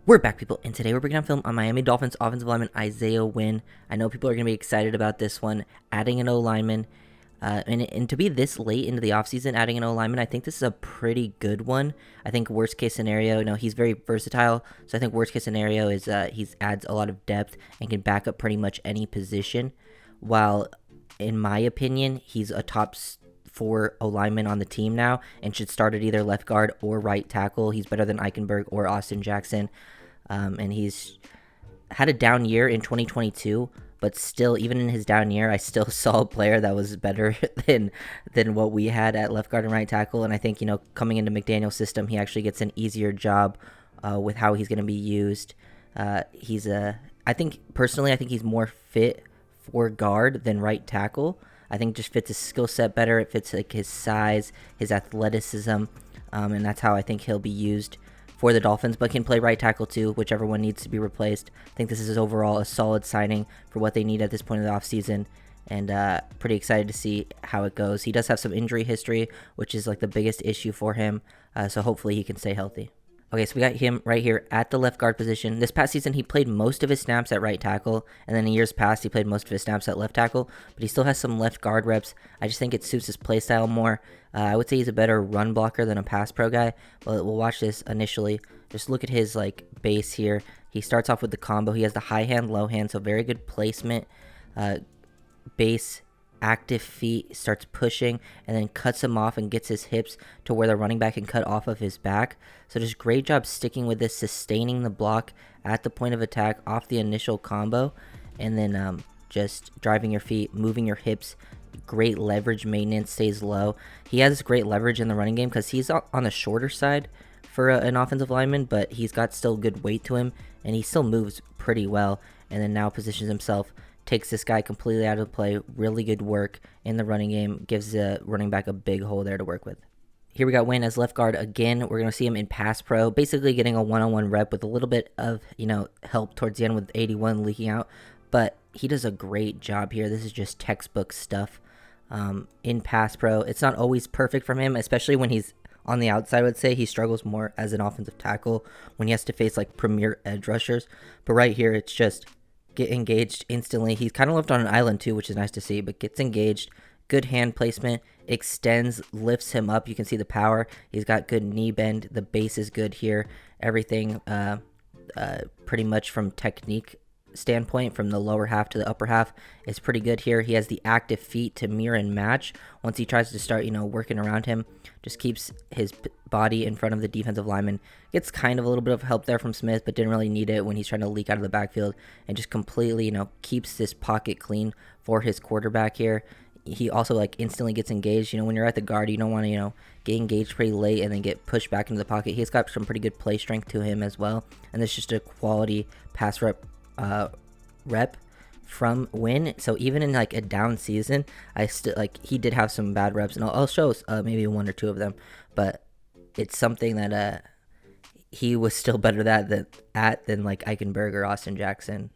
We're back, people, and today we're breaking down film on Miami Dolphins offensive lineman Isaiah Wynn. I know people are going to be excited about this one, adding an O-lineman. And to be this late into the offseason, adding an O-lineman, I think this is a pretty good one. I think worst case scenario, he's very versatile, so I think worst case scenario is he adds a lot of depth and can back up pretty much any position, while in my opinion, he's a top four O-lineman on the team now and should start at either left guard or right tackle. He's better than Eichenberg or Austin Jackson. And he's had a down year in 2022, but still, even in his down year, I still saw a player that was better than what we had at left guard and right tackle. And I think, coming into McDaniel's system, he actually gets an easier job with how he's going to be used. I think he's more fit for guard than right tackle. I think it just fits his skill set better. It fits like his size, his athleticism, and that's how I think he'll be used for the Dolphins, but can play right tackle too, whichever one needs to be replaced. I think this is overall a solid signing for what they need at this point of the offseason, and pretty excited to see how it goes. He does have some injury history, which is like the biggest issue for him, so hopefully he can stay healthy. Okay, so we got him right here at the left guard position. This past season, he played most of his snaps at right tackle, and then in years past, he played most of his snaps at left tackle, but he still has some left guard reps. I just think it suits his play style more. I would say he's a better run blocker than a pass pro guy, but we'll watch this initially. Just look at his base here. He starts off with the combo. He has the high hand, low hand, so very good placement. Base, active feet, starts pushing, and then cuts him off and gets his hips to where the running back can cut off of his back. So just great job sticking with this, sustaining the block at the point of attack off the initial combo, and then just driving your feet, moving your hips. Great leverage maintenance, stays low. He has great leverage in the running game because he's on the shorter side for an offensive lineman, but he's got still good weight to him, and he still moves pretty well, and then now positions himself, takes this guy completely out of play. Really good work in the running game, gives the running back a big hole there to work with. Here we got Wynn as left guard again. We're going to see him in pass pro, basically getting a one-on-one rep with a little bit of, help towards the end with 81 leaking out, but he does a great job here. This is just textbook stuff in pass pro. It's not always perfect from him, especially when he's on the outside. I would say he struggles more as an offensive tackle when he has to face premier edge rushers, but right here it's just get engaged instantly. He's kind of left on an island too, which is nice to see, but gets engaged. Good hand placement, extends, lifts him up. You can see the power. He's got good knee bend. The base is good here. Everything pretty much from technique standpoint, from the lower half to the upper half, is pretty good here. He has the active feet to mirror and match. Once he tries to start, working around him, just keeps his body in front of the defensive lineman. Gets kind of a little bit of help there from Smith, but didn't really need it when he's trying to leak out of the backfield, and just completely, keeps this pocket clean for his quarterback here. He also instantly gets engaged. When you're at the guard, you don't want to, get engaged pretty late and then get pushed back into the pocket. He's got some pretty good play strength to him as well, and this is just a quality pass rep from Wynn. So even in a down season, I still he did have some bad reps, and I'll show maybe one or two of them, but it's something that he was still better than Eichenberg or Austin Jackson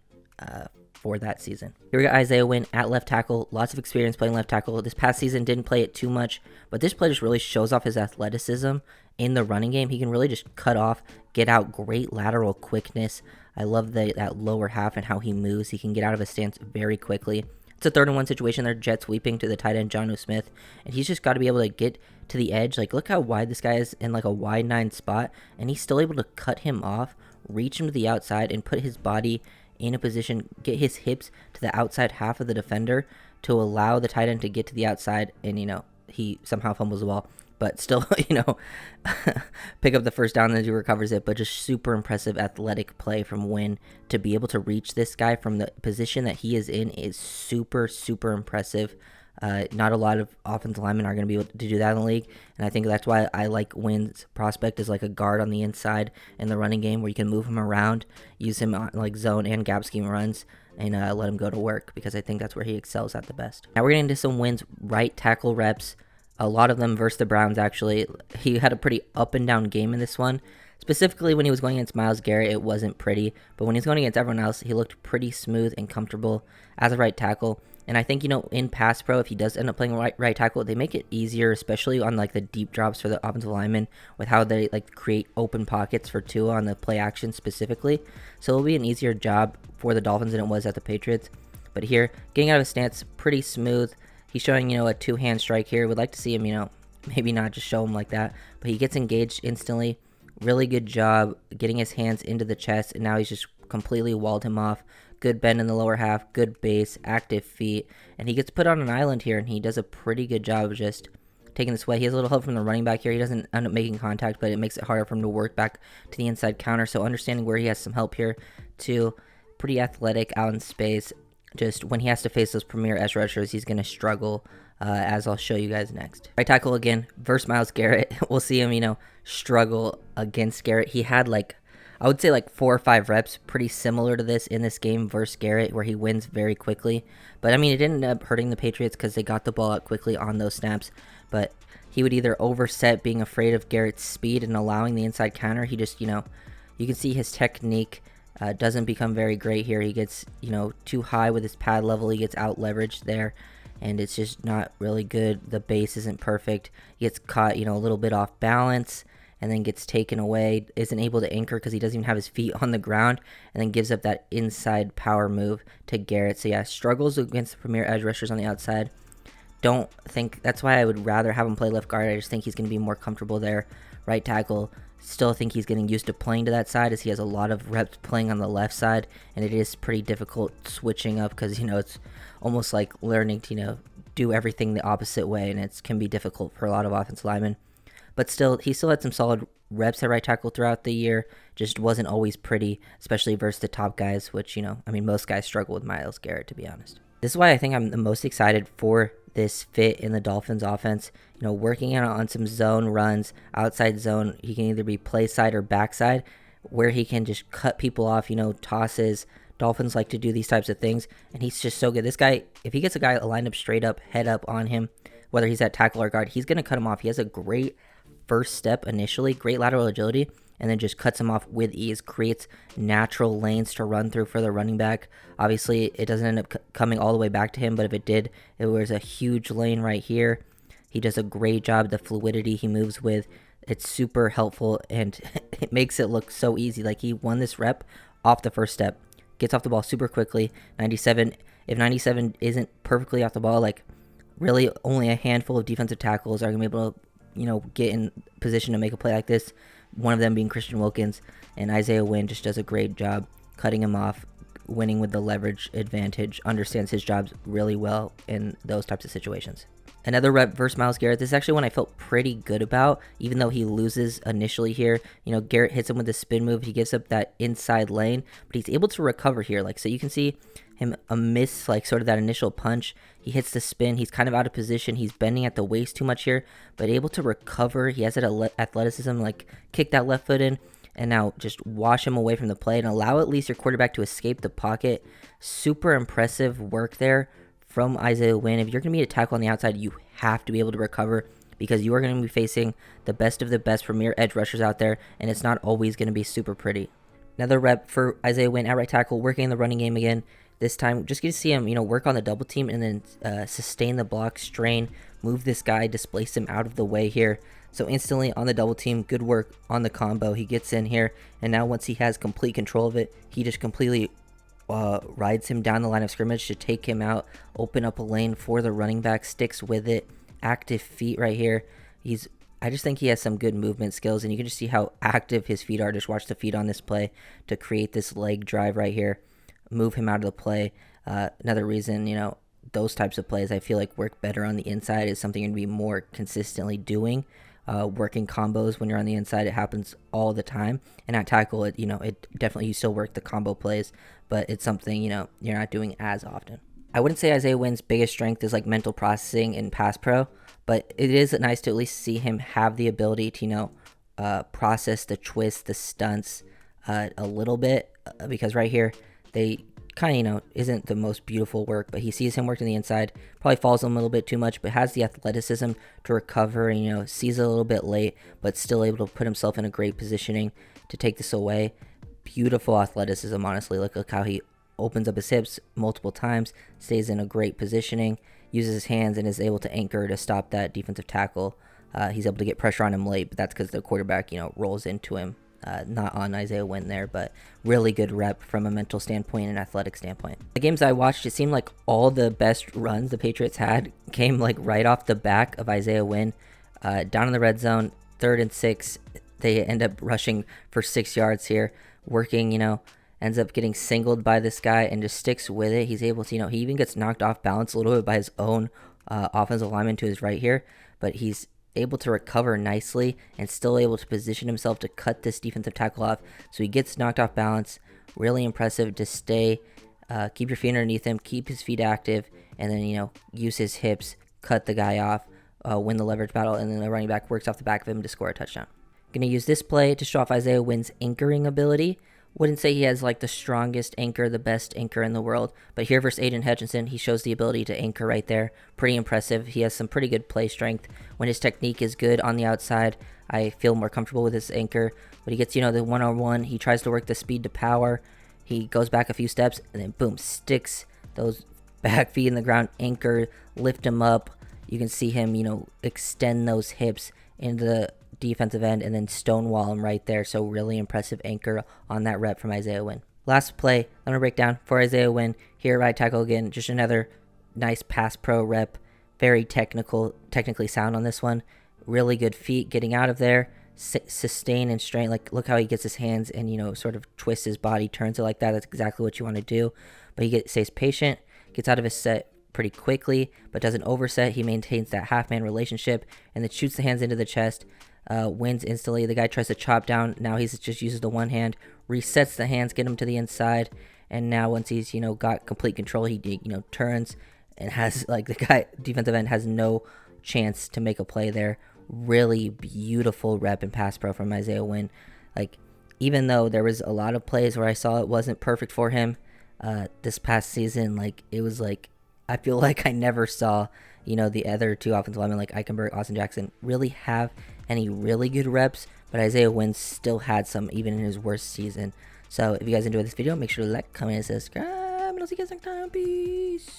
for that season. Here we got Isaiah Wynn at left tackle. Lots of experience playing left tackle. This past season didn't play it too much, but this play just really shows off his athleticism in the running game. He can really just cut off, get out, great lateral quickness. I love that lower half and how he moves. He can get out of his stance very quickly. It's a 3rd-and-1 situation. They're jet sweeping to the tight end, Jonnu Smith, and he's just got to be able to get to the edge. Look how wide this guy is in a wide 9 spot, and he's still able to cut him off, reach him to the outside, and put his body in a position, get his hips to the outside half of the defender to allow the tight end to get to the outside, and, he somehow fumbles the ball. But still, pick up the first down as he recovers it. But just super impressive athletic play from Wynn to be able to reach this guy from the position that he is in is super, super impressive. Not a lot of offensive linemen are going to be able to do that in the league, and I think that's why I like Wynn's prospect as a guard on the inside in the running game, where you can move him around, use him on zone and gap scheme runs, and let him go to work, because I think that's where he excels at the best. Now we're getting into some Wynn's right tackle reps. A lot of them versus the Browns, actually. He had a pretty up and down game in this one. Specifically, when he was going against Myles Garrett, it wasn't pretty. But when he's going against everyone else, he looked pretty smooth and comfortable as a right tackle. And I think, in pass pro, if he does end up playing right tackle, they make it easier, especially on like the deep drops for the offensive linemen, with how they like create open pockets for Tua on the play action specifically. So it'll be an easier job for the Dolphins than it was at the Patriots. But here, getting out of his stance, pretty smooth. He's showing, a two-hand strike here. Would like to see him, maybe not just show him like that, but he gets engaged instantly. Really good job getting his hands into the chest, and now he's just completely walled him off. Good bend in the lower half, good base, active feet, and he gets put on an island here, and he does a pretty good job of just taking this away. He has a little help from the running back here. He doesn't end up making contact, but it makes it harder for him to work back to the inside counter. So understanding where he has some help here too. Pretty athletic out in space. Just when he has to face those premier edge rushers, he's going to struggle, as I'll show you guys next. Right tackle again versus Myles Garrett. We'll see him, struggle against Garrett. He had I would say 4 or 5 reps pretty similar to this in this game versus Garrett, where he wins very quickly. But it didn't end up hurting the Patriots because they got the ball out quickly on those snaps. But he would either overset, being afraid of Garrett's speed and allowing the inside counter. He just, you can see his technique doesn't become very great here. He gets, too high with his pad level. He gets out leveraged there, and it's just not really good. The base isn't perfect. He gets caught, a little bit off balance, and then gets taken away, isn't able to anchor because he doesn't even have his feet on the ground, and then gives up that inside power move to Garrett. So yeah, struggles against the premier edge rushers on the outside. Don't think, that's why I would rather have him play left guard. I just think he's going to be more comfortable there. Right tackle, still think he's getting used to playing to that side, as he has a lot of reps playing on the left side, and it is pretty difficult switching up because, it's almost like learning to, do everything the opposite way, and it can be difficult for a lot of offensive linemen. But still, he still had some solid reps at right tackle throughout the year. Just wasn't always pretty, especially versus the top guys, which, most guys struggle with Myles Garrett, to be honest. This is why I think I'm the most excited for this fit in the Dolphins offense. Working on some zone runs, outside zone. He can either be play side or backside, where he can just cut people off, tosses. Dolphins like to do these types of things, and he's just so good. This guy, if he gets a guy lined up straight up, head up on him, whether he's at tackle or guard, he's going to cut him off. He has a great first step initially, great lateral agility, and then just cuts him off with ease, creates natural lanes to run through for the running back. Obviously, it doesn't end up coming all the way back to him, but if it did, it was a huge lane right here. He does a great job. The fluidity he moves with, it's super helpful, and it makes it look so easy. Like, he won this rep off the first step, gets off the ball super quickly. 97, if 97 isn't perfectly off the ball, really only a handful of defensive tackles are going to be able to get in position to make a play like this. One of them being Christian Wilkins, and Isaiah Wynn just does a great job cutting him off, winning with the leverage advantage, understands his jobs really well in those types of situations. Another rep versus Myles Garrett. This is actually one I felt pretty good about, even though he loses initially here. Garrett hits him with a spin move. He gives up that inside lane, but he's able to recover here. So you can see him miss sort of that initial punch. He hits the spin. He's kind of out of position. He's bending at the waist too much here, but able to recover. He has that athleticism, kick that left foot in, and now just wash him away from the play and allow at least your quarterback to escape the pocket. Super impressive work there from Isaiah Wynn. If you're going to be a tackle on the outside, you have to be able to recover, because you are going to be facing the best of the best premier edge rushers out there, and it's not always going to be super pretty. Another rep for Isaiah Wynn at right tackle, working in the running game again. This time, just get to see him, work on the double team and then sustain the block, strain, move this guy, displace him out of the way here. So instantly on the double team, good work on the combo. He gets in here, and now once he has complete control of it, he just completely rides him down the line of scrimmage to take him out, open up a lane for the running back, sticks with it, active feet right here. I just think he has some good movement skills, and you can just see how active his feet are. Just watch the feet on this play to create this leg drive right here, move him out of the play. Another reason, those types of plays I feel like work better on the inside is something you're going to be more consistently doing. Working combos when you're on the inside, it happens all the time. And at tackle, it definitely, you still work the combo plays, but it's something, you're not doing as often. I wouldn't say Isaiah Wynn's biggest strength is mental processing in pass pro, but it is nice to at least see him have the ability to, process the twists, the stunts a little bit, because right here, they kind of, isn't the most beautiful work, but he sees him working the inside, probably falls him a little bit too much, but has the athleticism to recover and, sees it a little bit late, but still able to put himself in a great positioning to take this away. Beautiful athleticism, honestly. Look how he opens up his hips multiple times, stays in a great positioning, uses his hands, and is able to anchor to stop that defensive tackle. He's able to get pressure on him late, but that's because the quarterback, rolls into him. Not on Isaiah Wynn there, but really good rep from a mental standpoint and athletic standpoint. The games I watched, it seemed like all the best runs the Patriots had came like right off the back of Isaiah Wynn. Down in the red zone, 3rd and 6, they end up rushing for 6 yards here, working, ends up getting singled by this guy and just sticks with it. He's able to, he even gets knocked off balance a little bit by his own offensive lineman to his right here, but he's able to recover nicely and still able to position himself to cut this defensive tackle off. So he gets knocked off balance. Really impressive to stay, keep your feet underneath him, keep his feet active, and then, use his hips, cut the guy off, win the leverage battle, and then the running back works off the back of him to score a touchdown. Going to use this play to show off Isaiah Wynn's anchoring ability. Wouldn't say he has like the strongest anchor, the best anchor in the world, but here versus Aiden Hutchinson, he shows the ability to anchor right there. Pretty impressive. He has some pretty good play strength. When his technique is good on the outside, I feel more comfortable with his anchor. But he gets, the one-on-one. He tries to work the speed to power. He goes back a few steps and then boom, sticks those back feet in the ground, anchor, lift him up. You can see him, extend those hips into the defensive end and then stonewall him right there. So really impressive anchor on that rep from Isaiah Wynn. Last play, I'm going to break down for Isaiah Wynn. Here, right tackle again, just another nice pass pro rep. Very technically sound on this one. Really good feet getting out of there. Sustain and strain. Like, look how he gets his hands and, sort of twists his body, turns it like that. That's exactly what you want to do. But he stays patient, gets out of his set pretty quickly, but doesn't overset. He maintains that half-man relationship and then shoots the hands into the chest. Wins instantly. The guy tries to chop down. Now he's just uses the one hand, resets the hands, get him to the inside, and now once he's got complete control, he turns and has like the guy defensive end has no chance to make a play there. Really beautiful rep and pass pro from Isaiah Wynn. Like, even though there was a lot of plays where I saw it wasn't perfect for him this past season, like it was like I feel like I never saw the other two offensive linemen like Eichenberg, Austin Jackson really have any really good reps, but Isaiah Wynn still had some even in his worst season. So if you guys enjoyed this video, make sure to like, comment, and subscribe, and I'll see you guys next time. Peace.